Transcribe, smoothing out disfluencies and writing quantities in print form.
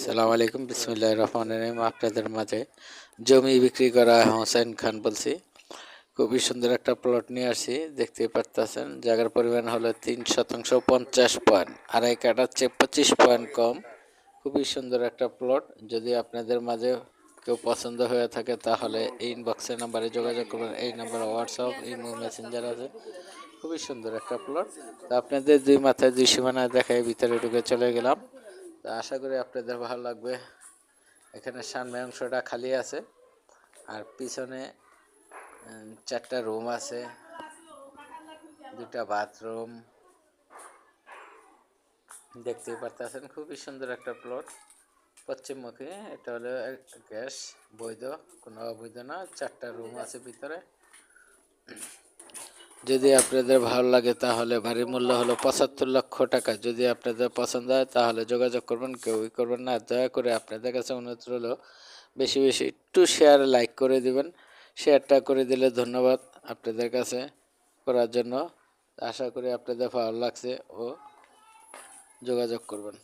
সালাম আলাইকুম, বিসমিল্লাহির রহমানির রহিম। আপনাদের মাঝে জমি বিক্রি করা হোসেন খান বলছি। খুবই সুন্দর একটা প্লট নিয়ে আসছি, দেখতেই পারতেছেন। জায়গার পরিমাণ হলো 3 শতাংশ, 50 পয়েন্ট, আড়াই কাঠার চেয়ে 25 পয়েন্ট কম। খুবই সুন্দর একটা প্লট। যদি আপনাদের মাঝে কেউ পছন্দ হয়ে থাকে তাহলে এই ইনবক্সের নাম্বারে যোগাযোগ করবেন। এই নাম্বারে হোয়াটসঅ্যাপ, ইমো, মেসেঞ্জার আছে। খুবই সুন্দর একটা প্লট। তো আপনাদের দুই মাথায় দুই সীমানা দেখায় ভিতরে ঢুকে চলে গেলাম। তা আশা করি আপনাদের ভালো লাগবে। এখানে সামনে অংশটা খালি আছে, আর পিছনে 4টা রুম আছে, 2টা বাথরুম। দেখতেই পারতেছেন খুবই সুন্দর একটা প্লট। পশ্চিমমুখী। এটা হলো গ্যাস, বৈধ, কোনো অবৈধ না। 4টা রুম আছে ভিতরে। যদি আপনাদের ভালো লাগে তাহলে বাড়ির মূল্য হলো 75 লক্ষ টাকা। যদি আপনাদের পছন্দ হয় তাহলে যোগাযোগ করবেন, কেউই করবেন না। দয়া করে আপনাদের কাছে অনুরোধ রইল, বেশি বেশি একটু শেয়ার, লাইক করে দিবেন। শেয়ারটা করে দিলে ধন্যবাদ আপনাদের কাছে করার জন্য। আশা করি আপনাদের ভালো লাগছে ও যোগাযোগ করবেন।